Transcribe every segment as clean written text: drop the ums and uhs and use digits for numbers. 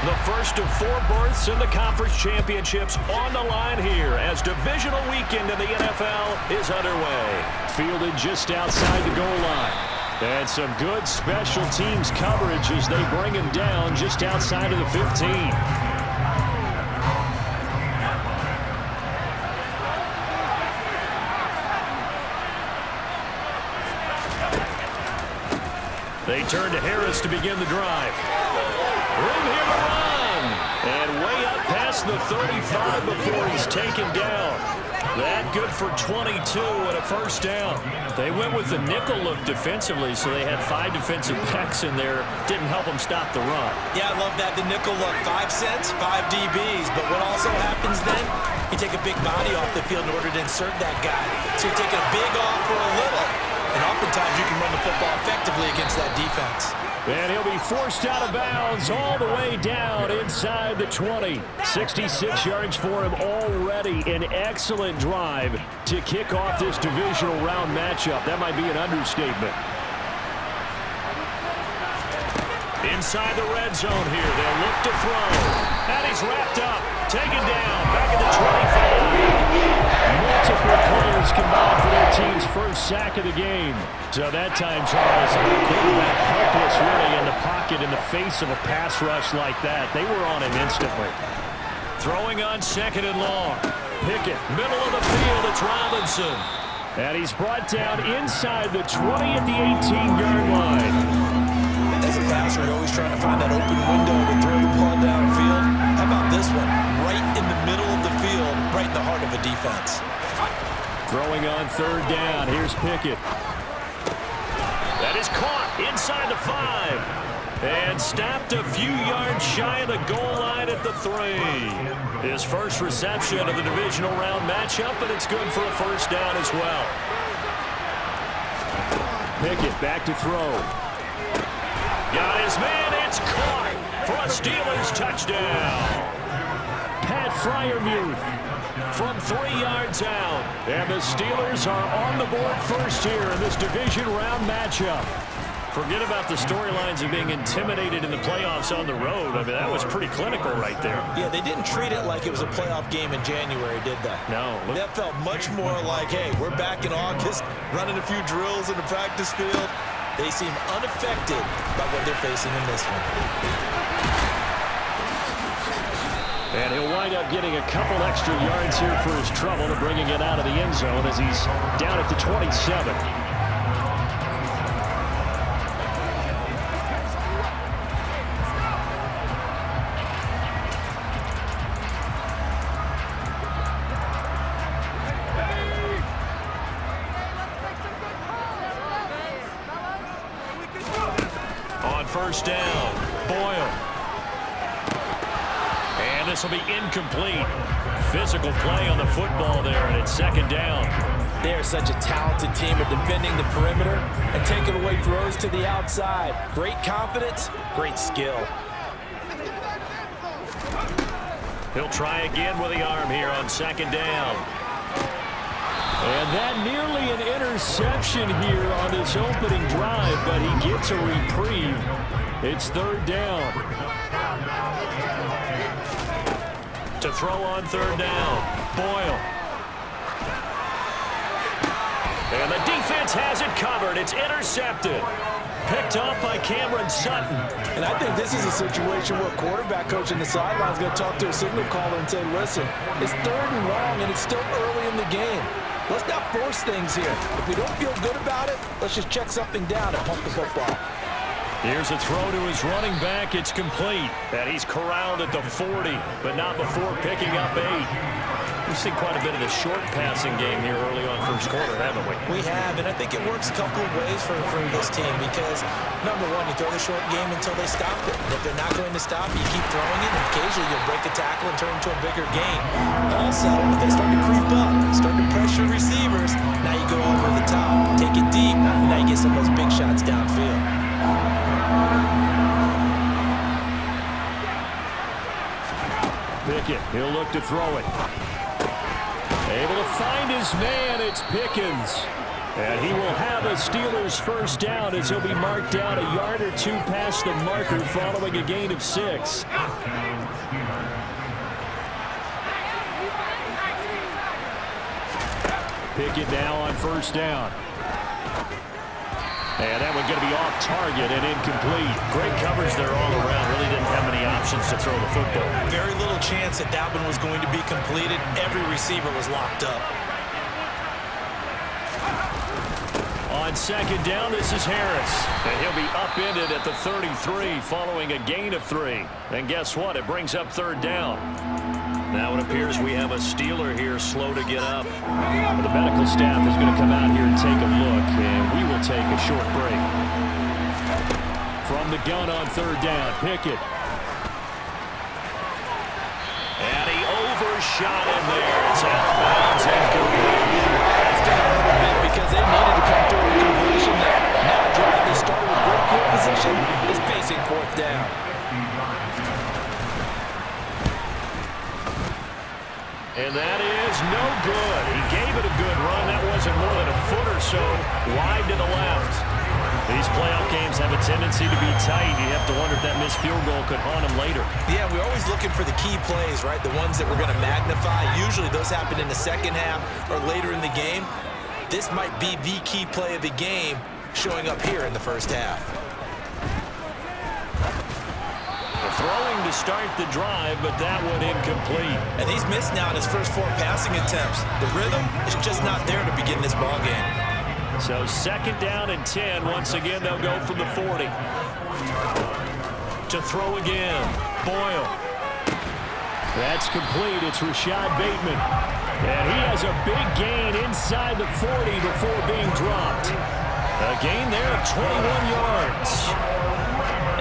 The first of 4 berths in the conference championships on the line here as divisional weekend in the NFL is underway. Fielded just outside the goal line. And some good special teams coverage as they bring him down just outside of the 15. They turn to Harris to begin the drive. Room here to run. And way up past the 35 before he's taken down. That good for 22 and a first down. They went with the nickel look defensively, so they had 5 defensive backs in there. Didn't help them stop the run. Yeah, I love that. The nickel look, 5 cents, 5 DBs. But what also happens then, you take a big body off the field in order to insert that guy. So you're taking a big off for a little. And oftentimes you can run the football effectively against that defense. And he'll be forced out of bounds all the way down inside the 20. 66 yards for him already. An excellent drive to kick off this divisional round matchup. That might be an understatement. Inside the red zone here. They'll look to throw. And he's wrapped up. Taken down. Back at the 25. Multiple players combined for their team's first sack of the game. So that time, Charles, quarterback helpless really in the pocket in the face of a pass rush like that. They were on him instantly. Throwing on 2nd and long. Pickett, middle of the field, it's Robinson. And he's brought down inside the 20 at the 18-yard line. As a passer, you're always trying to find that open window to throw the ball downfield. How about this one? Right in the middle of the field, right in the heart of a defense. Throwing on 3rd down. Here's Pickett. That is caught inside the 5. And stopped a few yards shy of the goal line at the 3. His first reception of the divisional round matchup, and it's good for a first down as well. Pickett back to throw. Got his man. It's caught for a Steelers touchdown. Pat Freiermuth from 3 yards out. And the Steelers are on the board first here in this division round matchup. Forget about the storylines of being intimidated in the playoffs on the road. I mean, that was pretty clinical right there. Yeah, they didn't treat it like it was a playoff game in January, did they? No. That felt much more like, hey, we're back in August, running a few drills in the practice field. They seem unaffected by what they're facing in this one. And he'll wind up getting a couple extra yards here for his trouble to bringing it out of the end zone as he's down at the 27. On first down, Boyle. And this will be incomplete. Physical play on the football there, and it's 2nd down. They are such a talented team at defending the perimeter and taking away throws to the outside. Great confidence, great skill. He'll try again with the arm here on 2nd down. And that nearly an interception here on this opening drive, but he gets a reprieve. It's 3rd down. To throw on 3rd down, Boyle. And the defense has it covered. It's intercepted. Picked up by Cameron Sutton. And I think this is a situation where a quarterback coach in the sideline is going to talk to a signal caller and say, listen, it's 3rd and long, and it's still early in the game. Let's not force things here. If we don't feel good about it, let's just check something down and pump the football. Here's a throw to his running back. It's complete. And he's corralled at the 40, but not before picking up 8. We've seen quite a bit of the short passing game here early on first quarter, haven't we? We have, and I think it works a couple of ways for this team because, number one, you throw the short game until they stop it. And if they're not going to stop it, you keep throwing it, and occasionally you'll break a tackle and turn it into a bigger game. Also, if they start to creep up, start to pressure receivers, now you go over the top, take it deep, and now you get some of those big shots downfield. Pickett, he'll look to throw it. Able to find his man, it's Pickens. And he will have a Steelers first down as he'll be marked down a yard or two past the marker following a gain of 6. Pickett now on first down. And that one going to be off target and incomplete. Great coverage there all around. Really didn't have many options to throw the football. Very little chance that that one was going to be completed. Every receiver was locked up. On second down, this is Harris. And he'll be upended at the 33 following a gain of 3. And guess what? It brings up third down. Now it appears we have a Steeler here slow to get up. The medical staff is going to come out here and take a look, and we will take a short break. From the gun on third down, Pickett. And he overshot him there. It's out of bounds and complete. It's going to hurt a bit because they needed to come through with completion there. Now a drive that started with great field position is facing fourth down. And that is no good. He gave it a good run. That wasn't more than a foot or so wide to the left. These playoff games have a tendency to be tight. You have to wonder if that missed field goal could haunt him later. Yeah, we're always looking for the key plays, right? The ones that we're going to magnify. Usually those happen in the second half or later in the game. This might be the key play of the game showing up here in the first half. Throwing to start the drive, but that one incomplete. And he's missed now in his first 4 passing attempts. The rhythm is just not there to begin this ball game. So second down and 10. Once again, they'll go from the 40. To throw again. Boyle. That's complete. It's Rashad Bateman. And he has a big gain inside the 40 before being dropped. A gain there of 21 yards.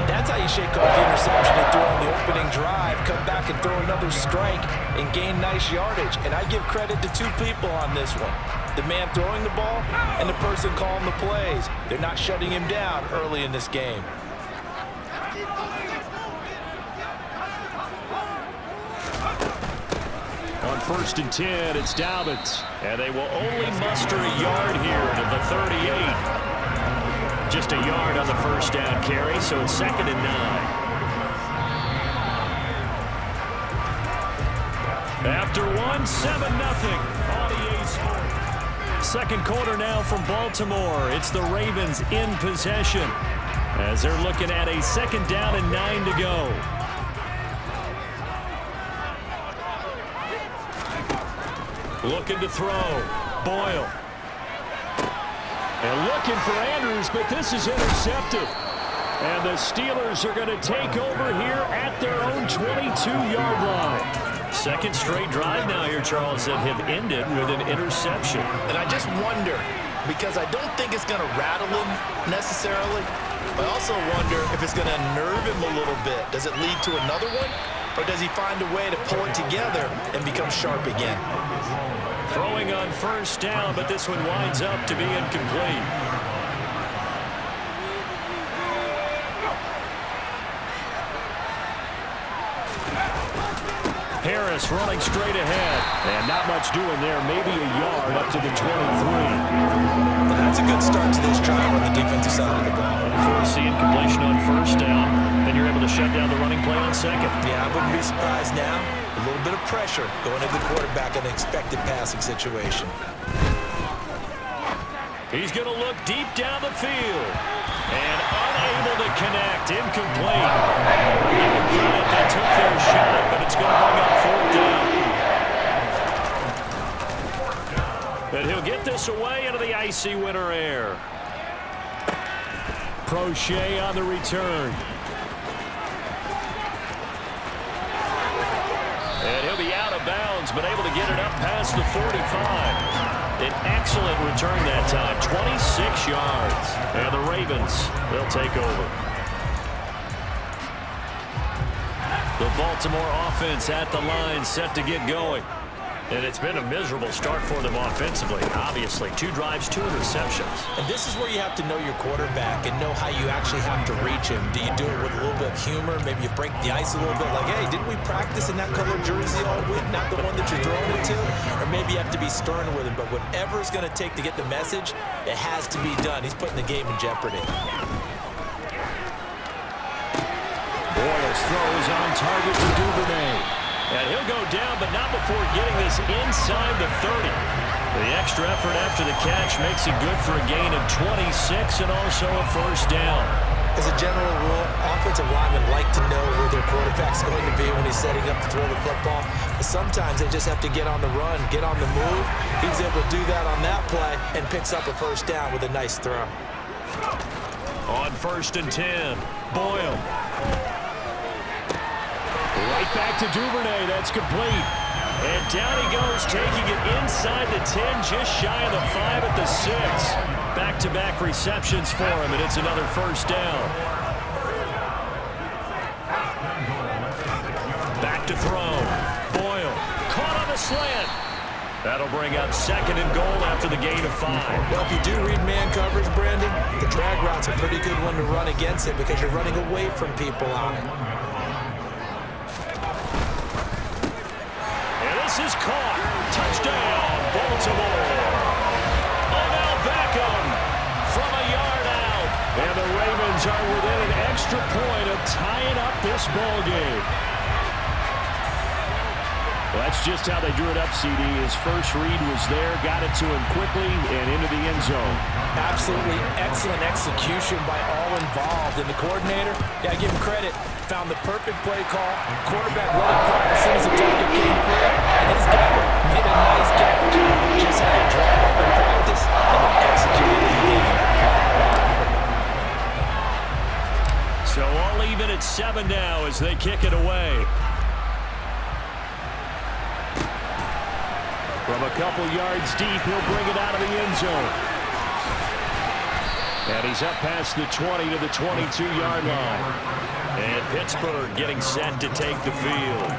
That's how you shake off the interception and throw on the opening drive, come back and throw another strike and gain nice yardage. And I give credit to 2 people on this one. The man throwing the ball and the person calling the plays. They're not shutting him down early in this game. On first and 10, it's Dobbins. And they will only muster a yard here to the 38. Just a yard on the first down carry, so it's second and 9. After 1, 7-0 on EA Sports. Second quarter now from Baltimore. It's the Ravens in possession as they're looking at a second down and 9 to go. Looking to throw. Boyle. And looking for Andrews, but this is intercepted. And the Steelers are going to take over here at their own 22-yard line. Second straight drive now here, Charles, that have ended with an interception. And I just wonder, because I don't think it's going to rattle him necessarily, but I also wonder if it's going to nerve him a little bit. Does it lead to another one? Or does he find a way to pull it together and become sharp again? Throwing on first down, but this one winds up to be incomplete. Harris running straight ahead. And not much doing there. Maybe a yard up to the 23. Well, that's a good start to this drive on the defensive side of the ball. If you see incompletion on first down, then you're able to shut down the running play on second. Yeah, I wouldn't be surprised now. A little bit of pressure going to the quarterback in an expected passing situation. He's going to look deep down the field. And unable to connect. Incomplete. Give them credit. They took their shot, but it's going to bring up fourth down. And he'll get this away into the icy winter air. Prochet on the return. And he'll be out of bounds, but able to get it up past the 45. An excellent return that time, 26 yards. And the Ravens, they'll take over. The Baltimore offense at the line, set to get going. And it's been a miserable start for them offensively. Obviously, 2 drives, 2 interceptions. And this is where you have to know your quarterback and know how you actually have to reach him. Do you do it with a little bit of humor? Maybe you break the ice a little bit like, hey, didn't we practice in that color jersey all week, not the one that you're throwing it to? Or maybe you have to be stern with him. But whatever it's going to take to get the message, it has to be done. He's putting the game in jeopardy. Boyles throws on target to Duvernay. And he'll go down, but not before getting this inside the 30. The extra effort after the catch makes it good for a gain of 26 and also a first down. As a general rule, offensive linemen like to know where their quarterback's going to be when he's setting up to throw the football. But sometimes they just have to get on the run, get on the move. He's able to do that on that play and picks up a first down with a nice throw. On 1st and 10, Boyle. Right back to Duvernay. That's complete. And down he goes, taking it inside the 10, just shy of the 5 at the 6. Back-to-back receptions for him, and it's another first down. Back to throw. Boyle caught on the slant. That'll bring up 2nd and goal after the gain of 5. Well, if you do read man coverage, Brandon, the drag route's a pretty good one to run against it because you're running away from people on it. This is caught. Touchdown, Baltimore. Odell Beckham from a yard out. And the Ravens are within an extra point of tying up this ball game. Well, that's just how they drew it up, CD. His first read was there, got it to him quickly, and into the end zone. Absolutely excellent execution by all involved. And the coordinator, yeah, give him credit, found the perfect play call. Quarterback let it fly as soon as the target came through. And this guy made a nice catch. Just had it drawn up in practice and then executed in the game. So all even at 7 now as they kick it away. From a couple yards deep, he'll bring it out of the end zone. And he's up past the 20 to the 22-yard line. And Pittsburgh getting set to take the field.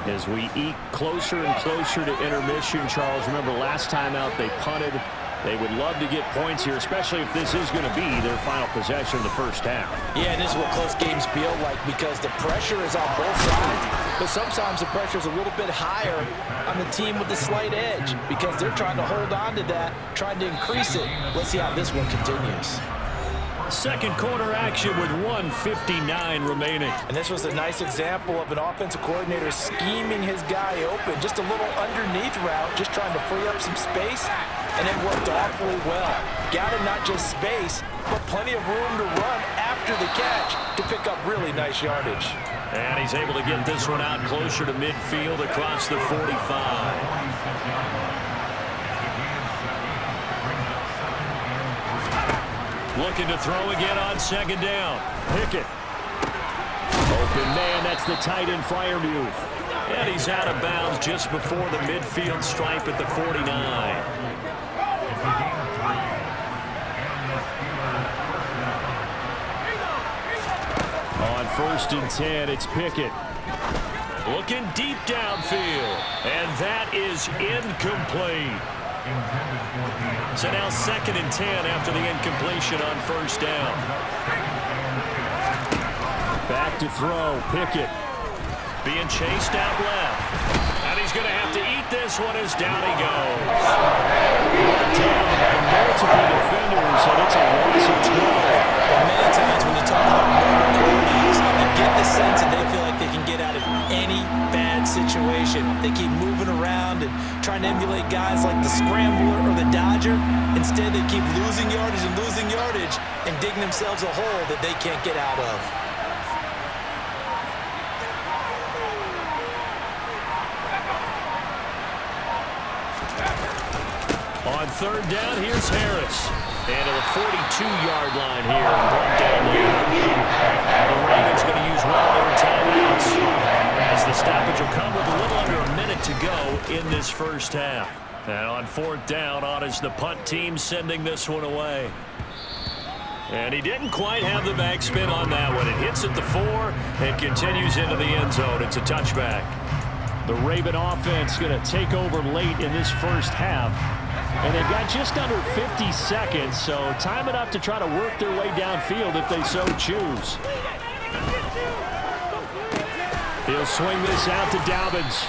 As we eke closer and closer to intermission, Charles, remember last time out they punted. They would love to get points here, especially if this is going to be their final possession of the first half. Yeah, and this is what close games feel like because the pressure is on both sides. But sometimes the pressure is a little bit higher on the team with the slight edge because they're trying to hold on to that, trying to increase it. Let's see how this one continues. Second quarter action with 1:59 remaining. And this was a nice example of an offensive coordinator scheming his guy open. Just a little underneath route, just trying to free up some space. And it worked awfully well. Got him not just space, but plenty of room to run after the catch to pick up really nice yardage. And he's able to get this one out closer to midfield across the 45. Looking to throw again on 2nd down. Pickett. Open man, that's the tight end Freiermuth. And he's out of bounds just before the midfield stripe at the 49. On 1st and 10, it's Pickett. Looking deep downfield. And that is incomplete. So now 2nd and 10 after the incompletion on 1st down. Back to throw, Pickett. Being chased out left. And he's going to have to eat this one as down he goes. Down by multiple defenders, and it's a loss of 12. Many times when you talk about mobile quarterbacks, you get the sense that they feel like they can get out of any bad situation. They keep moving around and trying to emulate guys like the Scrambler or the Dodger. Instead, they keep losing yardage and digging themselves a hole that they can't get out of. On 3rd down, here's Harris. And to the 42-yard line here and brought down there. And the Ravens going to use one of their timeouts as the stoppage will come with a little under a minute to go in this first half. And on 4th down, on is the punt team sending this one away. And he didn't quite have the backspin on that one. It hits at the 4 and continues into the end zone. It's a touchback. The Raven offense going to take over late in this first half. And they've got just under 50 seconds, so time enough to try to work their way downfield if they so choose. He'll swing this out to Dobbins.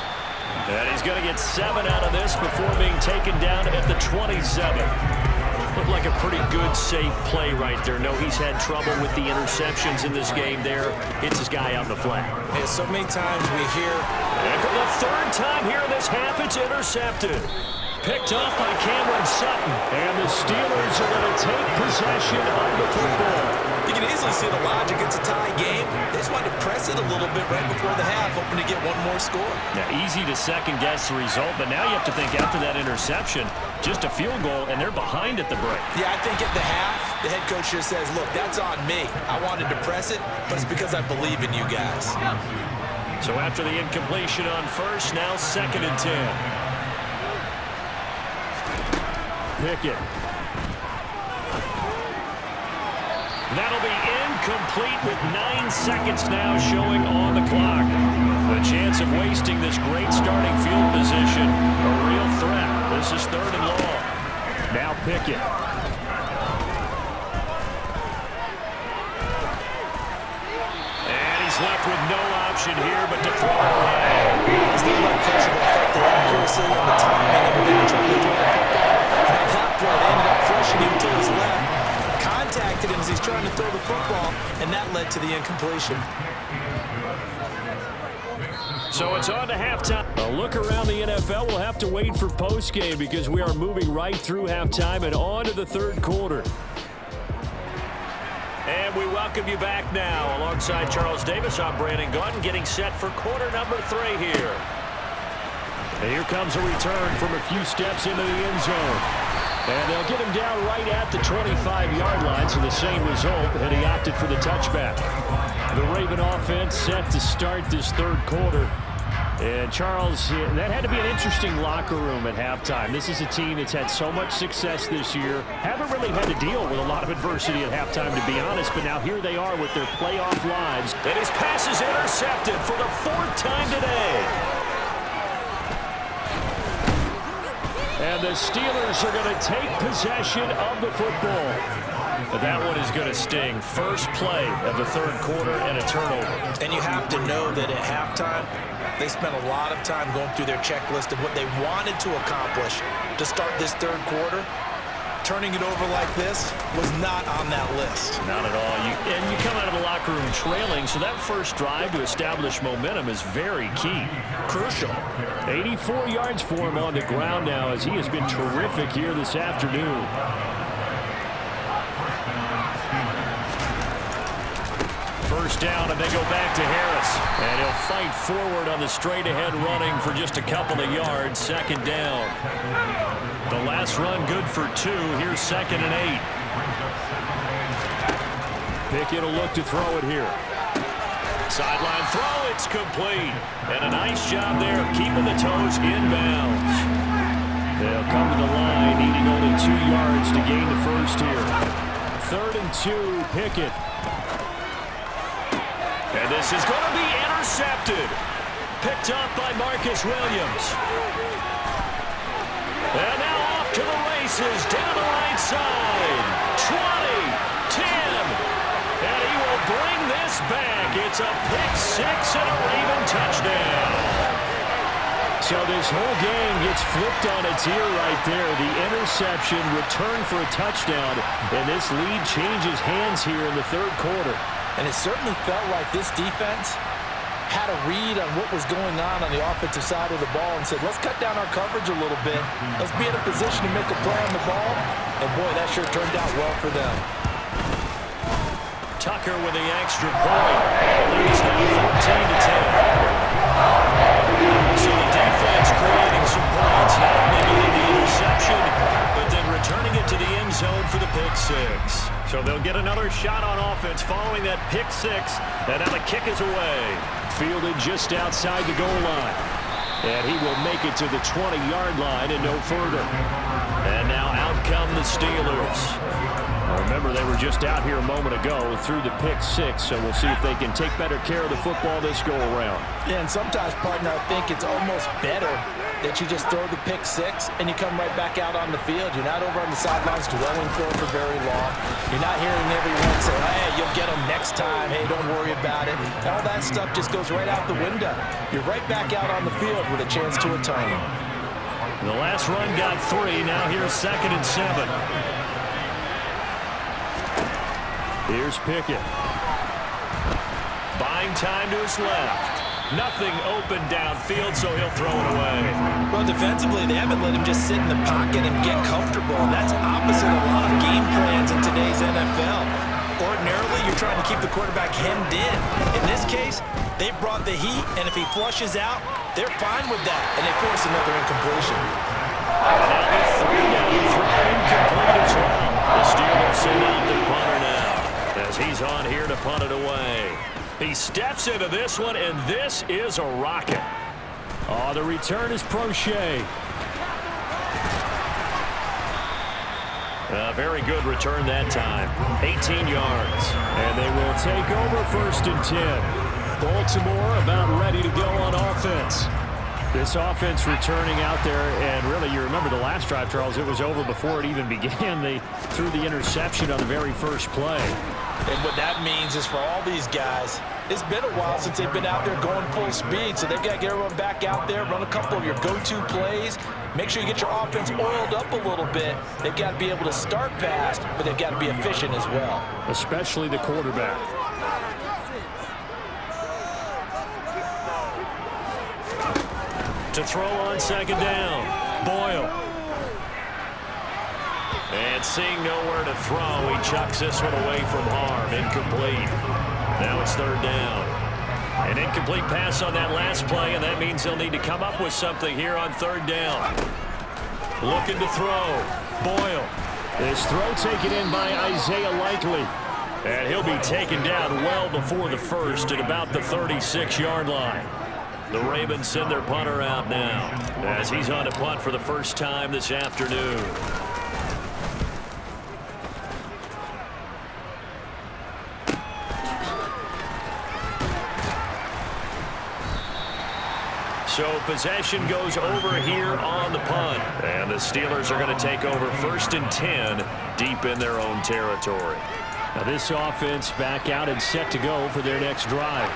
And he's going to get 7 out of this before being taken down at the 27. Looked like a pretty good, safe play right there. No, he's had trouble with the interceptions in this game there. Hits his guy on the flat. Yeah, so many times we hear... And for the third time here in this half, it's intercepted. Picked off by Cameron Sutton. And the Steelers are going to take possession of the football. You can easily see the logic. It's a tie game. They just wanted to press it a little bit right before the half, hoping to get one more score. Now, easy to second-guess the result, but now you have to think after that interception, just a field goal, and they're behind at the break. Yeah, I think at the half, the head coach just says, look, that's on me. I wanted to press it, but it's because I believe in you guys. So after the incompletion on first, now 2nd and 10. Pickett. That'll be incomplete with 9 seconds now showing on the clock. The chance of wasting this great starting field position, a real threat. This is 3rd and long. Now Pickett. And he's left with no option here but to throw it away. It's not about pressure, but affect the accuracy and the timing of everything trying to throw the football. And at that point, they ended up flushing him to his left. Contacted him as he's trying to throw the football, and that led to the incompletion. So it's on to halftime. A look around the NFL. We'll have to wait for postgame because we are moving right through halftime and on to the 3rd quarter. And we welcome you back now. Alongside Charles Davis, I'm Brandon Gaudin, getting set for quarter number 3 here. And here comes a return from a few steps into the end zone. And they'll get him down right at the 25-yard line, so the same result, and he opted for the touchback. The Raven offense set to start this 3rd quarter. And Charles, that had to be an interesting locker room at halftime. This is a team that's had so much success this year. Haven't really had to deal with a lot of adversity at halftime, to be honest, but now here they are with their playoff lives. And his pass is intercepted for the 4th time today. And the Steelers are going to take possession of the football. But that one is going to sting. First play of the 3rd quarter and a turnover. And you have to know that at halftime, they spent a lot of time going through their checklist of what they wanted to accomplish to start this 3rd quarter. Turning it over like this was not on that list. Not at all. And you come out of the locker room trailing, so that first drive to establish momentum is very key. Crucial. 84 yards for him on the ground now as he has been terrific here this afternoon. First down, and they go back to Harris. And he'll fight forward on the straight-ahead running for just a couple of yards. 2nd down. The last run good for 2. Here's 2nd and 8. Pickett will look to throw it here. Sideline throw, it's complete. And a nice job there of keeping the toes inbounds. They'll come to the line, needing only 2 yards to gain the first here. 3rd and 2, Pickett. And this is going to be intercepted. Picked up by Marcus Williams. And now off to the races, down the right side. 20, 10, and he will bring this back. It's a pick 6 and a Raven touchdown. So this whole game gets flipped on its ear right there. The interception, return for a touchdown, and this lead changes hands here in the 3rd quarter. And it certainly felt like this defense had a read on what was going on the offensive side of the ball and said, let's cut down our coverage a little bit. Let's be in a position to make a play on the ball. And, boy, that sure turned out well for them. Tucker with the extra point. Leads now 14-10. So the defense creating some points, not limiting the interception, but then returning it to the end zone for the pick 6. So they'll get another shot on offense following that pick 6, and now the kick is away. Fielded just outside the goal line. And he will make it to the 20-yard line and no further. And now out come the Steelers. Remember, they were just out here a moment ago through the pick six, so we'll see if they can take better care of the football this go-around. Yeah, and sometimes, partner, I think it's almost better that you just throw the pick six and you come right back out on the field. You're not over on the sidelines dwelling for very long. You're not hearing everyone say, hey, you'll get them next time. Hey, don't worry about it. All that stuff just goes right out the window. You're right back out on the field with a chance to atone. The last run got 3. Now here's 2nd and 7. Here's Pickett. Buying time to his left. Nothing open downfield, so he'll throw it away. Well, defensively, they haven't let him just sit in the pocket and get comfortable, and that's opposite a lot of game plans in today's NFL. Ordinarily, you're trying to keep the quarterback hemmed in. In this case, they brought the heat, and if he flushes out, they're fine with that, and they force another incompletion. Now the 3-down throw incomplete as well. The Steelers send out their punter now, as he's on here to punt it away. He steps into this one, and this is a rocket. Oh, the return is Prochet. A very good return that time. 18 yards. And they will take over 1st and 10. Baltimore about ready to go on offense. This offense returning out there, and really, you remember the last drive, Charles, it was over before it even began. They threw the interception on the very first play. And what that means is for all these guys, it's been a while since they've been out there going full speed, so they've got to get everyone back out there, run a couple of your go-to plays, make sure you get your offense oiled up a little bit. They've got to be able to start fast, but they've got to be efficient as well. Especially the quarterback. To throw on 2nd down, Boyle. And seeing nowhere to throw, he chucks this one away from harm. Incomplete. Now it's 3rd down. An incomplete pass on that last play, and that means they'll need to come up with something here on 3rd down. Looking to throw. Boyle. This throw taken in by Isaiah Likely. And he'll be taken down well before the 1st at about the 36-yard line. The Ravens send their punter out now as he's on a punt for the first time this afternoon. So possession goes over here on the punt. And the Steelers are going to take over 1st and 10 deep in their own territory. Now this offense back out and set to go for their next drive.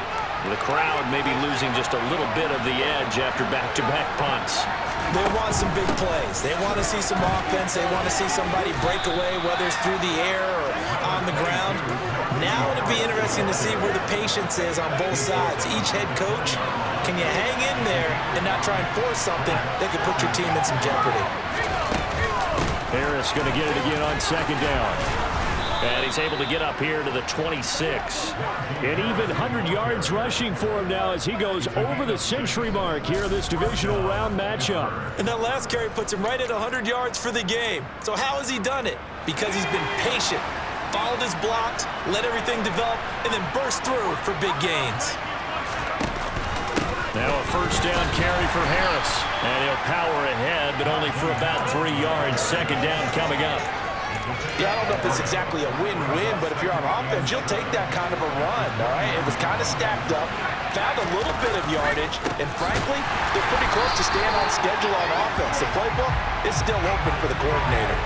The crowd may be losing just a little bit of the edge after back-to-back punts. They want some big plays. They want to see some offense. They want to see somebody break away, whether it's through the air or on the ground. Now it'll be interesting to see where the patience is on both sides. Each head coach, can you hang in there and not try and force something that could put your team in some jeopardy? Harris going to get it again on 2nd down. And he's able to get up here to the 26. And even 100 yards rushing for him now as he goes over the century mark here in this divisional round matchup. And that last carry puts him right at 100 yards for the game. So how has he done it? Because he's been patient, followed his blocks, let everything develop, and then burst through for big gains. Now a 1st down carry for Harris. And he'll power ahead, but only for about 3 yards. 2nd down coming up. Yeah, I don't know if it's exactly a win-win, but if you're on offense, you'll take that kind of a run, all right? It was kind of stacked up, found a little bit of yardage, and frankly, they're pretty close to staying on schedule on offense. The playbook is still open for the coordinator.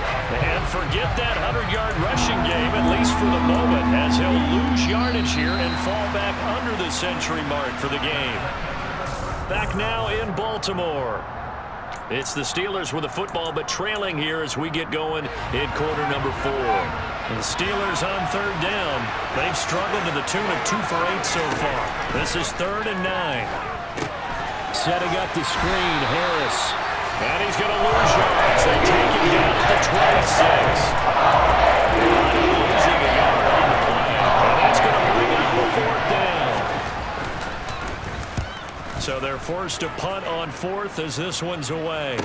And forget that 100-yard rushing game, at least for the moment, as he'll lose yardage here and fall back under the century mark for the game. Back now in Baltimore. It's the Steelers with the football, but trailing here as we get going in quarter number 4. And the Steelers on 3rd down. They've struggled to the tune of 2 for 8 so far. This is 3rd and 9. Setting up the screen, Harris. And he's going to lose yards. They take him down at the 26. Losing a yard on the play. And that's going to bring up the 4th down. So they're forced to punt on 4th as this one's away.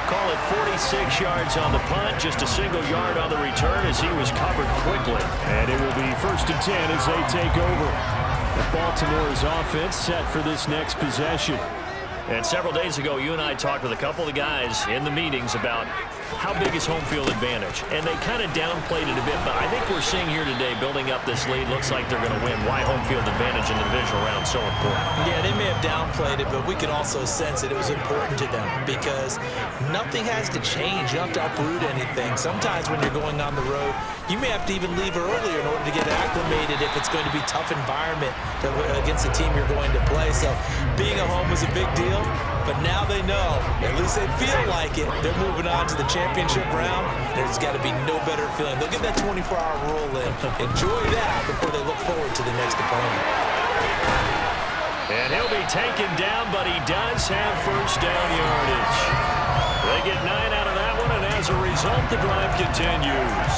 Call it 46 yards on the punt, just a single yard on the return as he was covered quickly. And it will be 1st and 10 as they take over. Baltimore's offense set for this next possession. And several days ago, you and I talked with a couple of the guys in the meetings about how big is home field advantage. And they kind of downplayed it a bit, but I think we're seeing here today, building up this lead, looks like they're going to win. Why home field advantage in the divisional round so important? Yeah, they may have downplayed it, but we could also sense that it was important to them because nothing has to change. You don't have to uproot anything. Sometimes when you're going on the road, you may have to even leave earlier in order to get acclimated if it's going to be a tough environment against the team you're going to play. So being at home was a big deal, but now they know, at least they feel like it, they're moving on to the championship round. There's got to be no better feeling. They'll get that 24-hour rule in. Enjoy that before they look forward to the next opponent. And he'll be taken down, but he does have first down yardage. They get 9 out of that one, and as a result, the drive continues.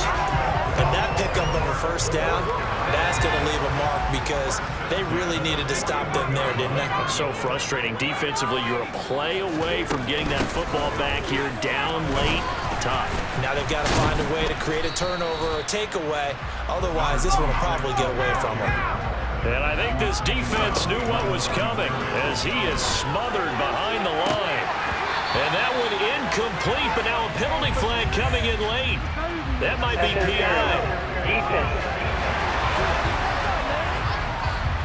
And that pickup of a first down, that's going to leave a mark because they really needed to stop them there, didn't they? So frustrating. Defensively, you're a play away from getting that football back here, down late, tough. Now they've got to find a way to create a turnover or a takeaway. Otherwise, this one will probably get away from them. And I think this defense knew what was coming as he is smothered behind the line. And that one incomplete, but now a penalty flag coming in late. That might be PI.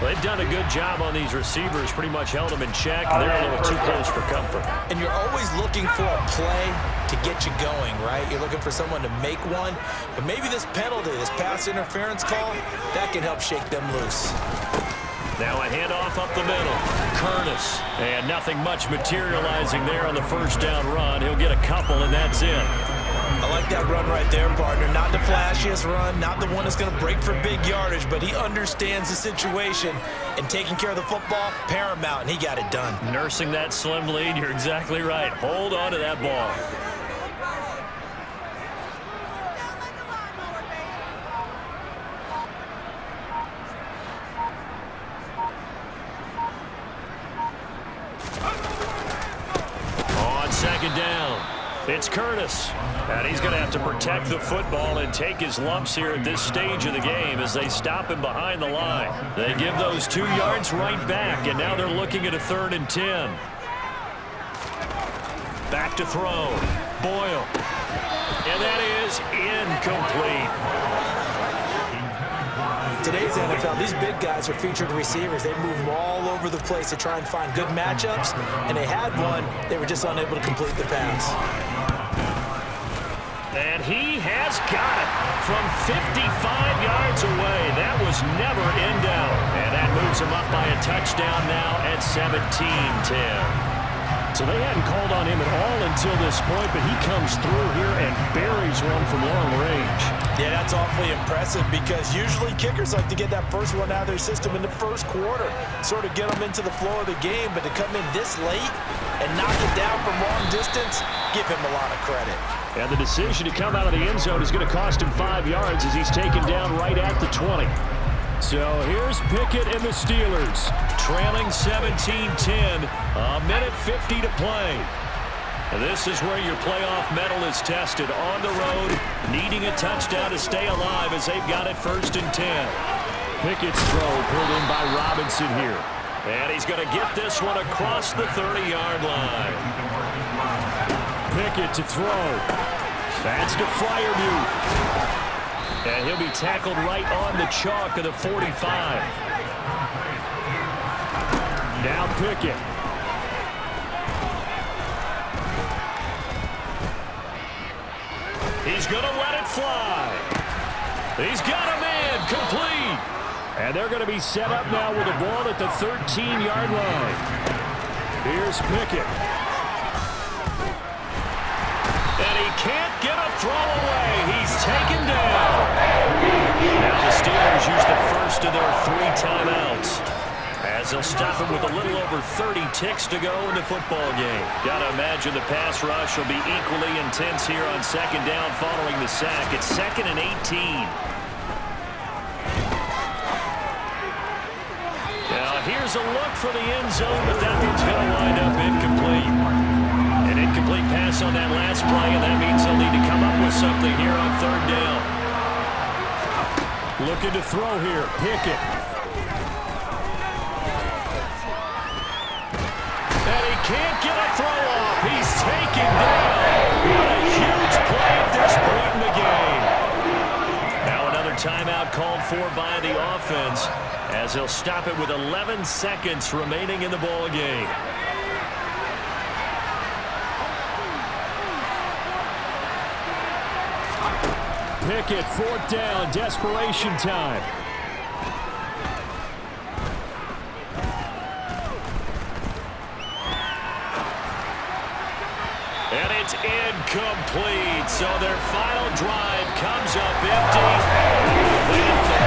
They've done a good job on these receivers, pretty much held them in check. They're a little too close for comfort. And you're always looking for a play to get you going, right? You're looking for someone to make one. But maybe this penalty, this pass interference call, that can help shake them loose. Now a handoff up the middle. Curtis. And nothing much materializing there on the first down run. He'll get a couple, and that's it. I like that run right there, partner. Not the flashiest run, not the one that's going to break for big yardage, but he understands the situation, and taking care of the football, paramount, and he got it done. Nursing that slim lead, you're exactly right. Hold on to that ball. On second down, it's Curtis. And he's going to have to protect the football and take his lumps here at this stage of the game as they stop him behind the line. They give those 2 yards right back, and now they're looking at a 3rd and 10. Back to throw. Boyle. And that is incomplete. Today's NFL, these big guys are featured receivers. They move all over the place to try and find good matchups, and they had one. They were just unable to complete the pass. And he has got it from 55 yards away. That was never in doubt. And that moves him up by a touchdown now at 17-10. So they hadn't called on him at all until this point, but he comes through here and buries one from long range. Yeah, that's awfully impressive because usually kickers like to get that first one out of their system in the first quarter, sort of get them into the flow of the game, but to come in this late and knock it down from long distance, give him a lot of credit. And the decision to come out of the end zone is going to cost him 5 yards as he's taken down right at the 20. So here's Pickett and the Steelers, trailing 17-10, a minute 50 to play. And this is where your playoff medal is tested on the road, needing a touchdown to stay alive as they've got it 1st and 10. Pickett's throw pulled in by Robinson here. And he's going to get this one across the 30-yard line. Pickett to throw. That's to Freiermuth. And he'll be tackled right on the chalk of the 45. Now Pickett. He's going to let it fly. He's got a man complete. And they're going to be set up now with the ball at the 13-yard line. Here's Pickett. And he can't get a throw away. He's taken down. Now the Steelers use the first of their 3 timeouts as they'll stop him with a little over 30 ticks to go in the football game. Got to imagine the pass rush will be equally intense here on second down following the sack. It's 2nd and 18. Now here's a look for the end zone, but that one's going to wind up incomplete. An incomplete pass on that last play, and that means they'll need to come up with something here on 3rd down. Looking to throw here, Pickett. And he can't get a throw off. He's taken down. What a huge play at this point in the game. Now another timeout called for by the offense as he'll stop it with 11 seconds remaining in the ball game. Pickett, fourth down, desperation time. And it's incomplete. So their final drive comes up empty.